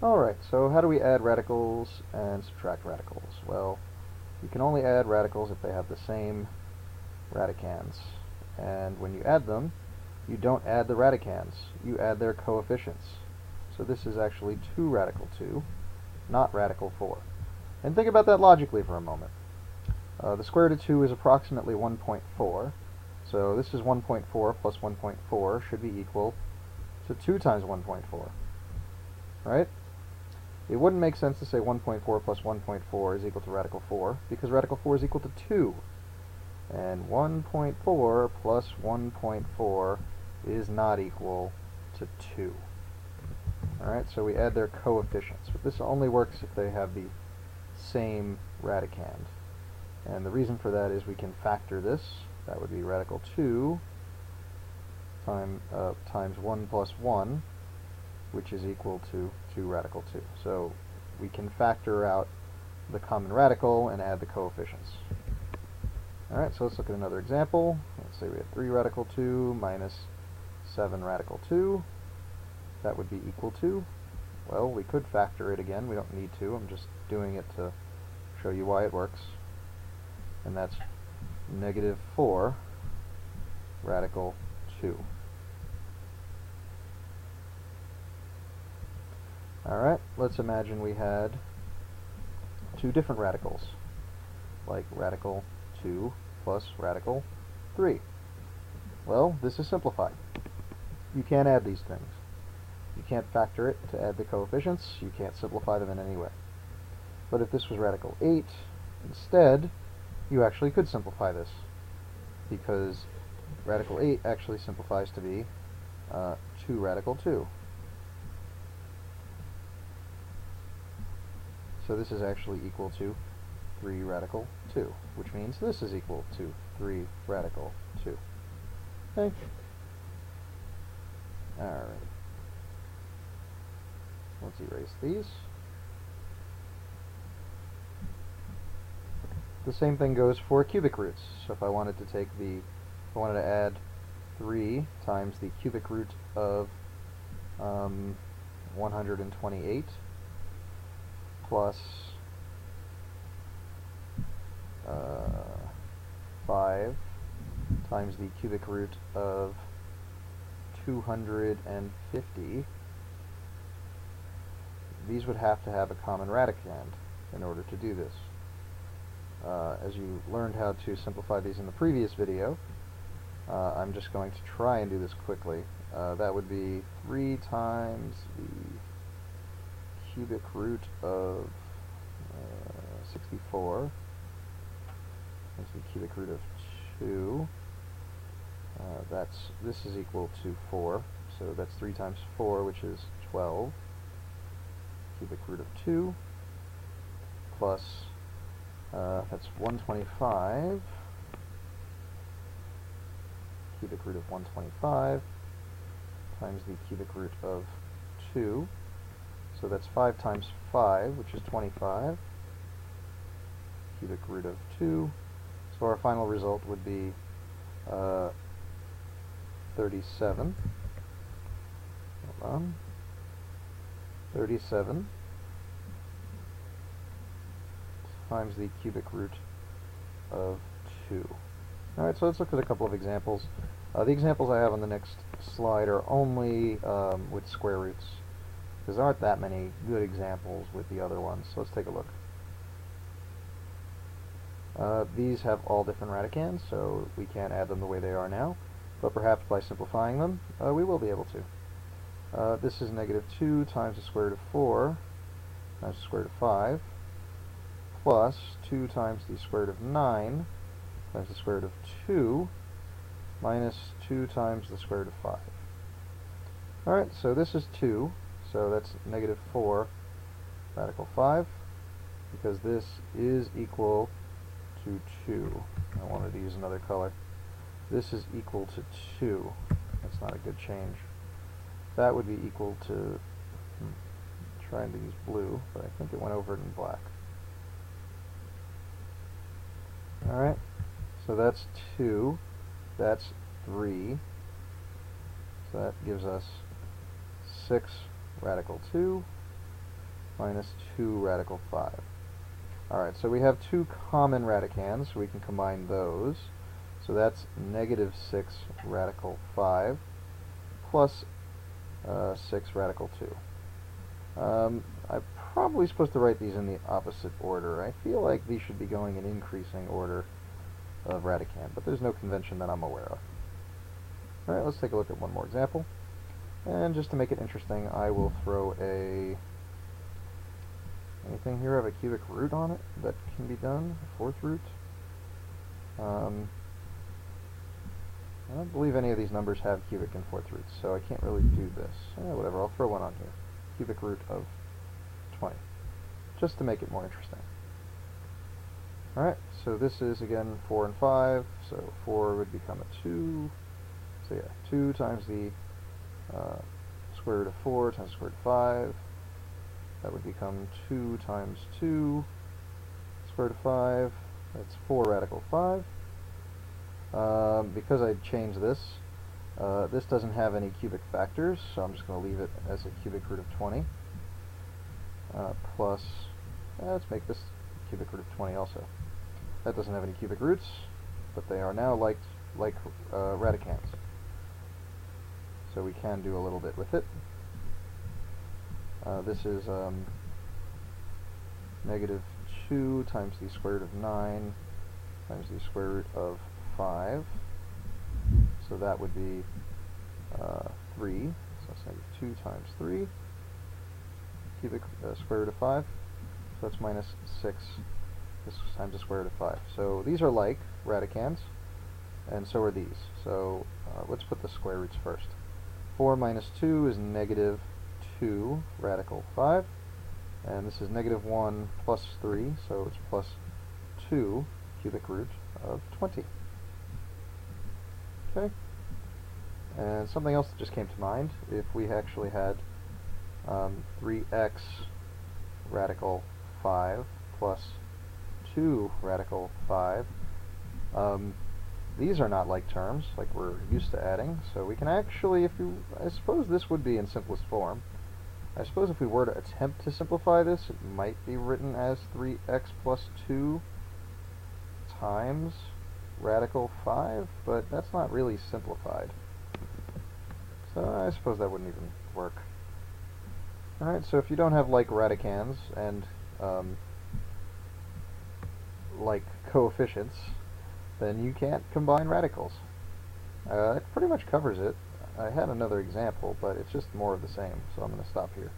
Alright, so how do we add radicals and subtract radicals? Well, you can only add radicals if they have the same radicands. And when you add them, you don't add the radicands, you add their coefficients. So this is actually 2 radical 2, not radical 4. And think about that logically for a moment. The square root of 2 is approximately 1.4, so this is 1.4 plus 1.4 should be equal to 2 times 1.4, right? It wouldn't make sense to say 1.4 plus 1.4 is equal to radical 4, because radical 4 is equal to 2. And 1.4 plus 1.4 is not equal to 2. Alright, so we add their coefficients. But this only works if they have the same radicand. And the reason for that is we can factor this. That would be radical 2 times 1 plus 1, which is equal to 2 radical 2. So we can factor out the common radical and add the coefficients. Alright, so let's look at another example. Let's say we had 3 radical 2 minus 7 radical 2. That would be equal to, well, we could factor it again. We don't need to. I'm just doing it to show you why it works. And that's negative 4 radical 2. Alright, let's imagine we had 2 different radicals, like radical 2 plus radical 3. Well, this is simplified. You can't add these things. You can't factor it to add the coefficients. You can't simplify them in any way. But if this was radical 8, instead, you actually could simplify this, because radical 8 actually simplifies to be 2 radical 2. So this is actually equal to 3 radical 2, which means this is equal to 3 radical 2. Okay? Alright. Let's erase these. The same thing goes for cubic roots. So if I wanted to add 3 times the cubic root of 128 plus 5 times the cubic root of 250, these would have to have a common radicand in order to do this. As you learned how to simplify these in the previous video, I'm just going to try and do this quickly. That would be 3 times the cubic root of 64 times the cubic root of 2. This is equal to 4, so that's 3 times 4, which is 12. Cubic root of 2 plus that's 125. Cubic root of 125 times the cubic root of 2. So that's 5 times 5, which is 25. Cubic root of 2. So our final result would be 37. Hold on. 37 times the cubic root of 2. Alright, so let's look at a couple of examples. The examples I have on the next slide are only with square roots, because there aren't that many good examples with the other ones. So let's take a look. These have all different radicands, so we can't add them the way they are now, but perhaps by simplifying them, we will be able to. This is negative 2 times the square root of 4 times the square root of 5 plus 2 times the square root of 9 times the square root of 2 minus 2 times the square root of 5. Alright, so this is 2, so that's negative 4 radical 5, because this is equal to 2. I wanted to use another color. This is equal to 2. That's not a good change. That would be equal to, trying to use blue, but I think it went over it in black. Alright, so that's 2, that's 3, so that gives us 6 radical 2, minus 2 radical 5. Alright, so we have two common radicands, so we can combine those. So that's negative 6 radical 5 plus 6 radical 2. I'm probably supposed to write these in the opposite order. I feel like these should be going in increasing order of radicand, but there's no convention that I'm aware of. Alright, let's take a look at one more example. And just to make it interesting, I will throw anything here have a cubic root on it that can be done, fourth root. I don't believe any of these numbers have cubic and fourth roots, so I can't really do this. Whatever, I'll throw one on here. Cubic root of 20, just to make it more interesting. Alright, so this is again 4 and 5, so 4 would become a 2. So yeah, 2 times the square root of 4 times the square root of 5. That would become 2 times 2 square root of 5. That's 4 radical 5. Because I changed this, this doesn't have any cubic factors, so I'm just going to leave it as a cubic root of 20. Plus, let's make this cubic root of 20 also. That doesn't have any cubic roots, but they are now like radicands. So we can do a little bit with it. This is negative 2 times the square root of 9 times the square root of 5. So that would be 3. So that's negative 2 times 3 cubic square root of 5. So that's minus 6 this times the square root of 5. So these are like radicands, and so are these. So let's put the square roots first. 4 minus 2 is negative 2 radical 5, and this is negative 1 plus 3, so it's plus 2 cubic root of 20. Okay, and something else that just came to mind, if we actually had 3x radical 5 plus 2 radical 5, these are not like terms, like we're used to adding, so we can actually, I suppose this would be in simplest form. I suppose if we were to attempt to simplify this, it might be written as 3x plus 2 times radical 5, but that's not really simplified. So I suppose that wouldn't even work. Alright, so if you don't have like radicands and like coefficients, then you can't combine radicals. It pretty much covers it. I had another example, but it's just more of the same, so I'm going to stop here.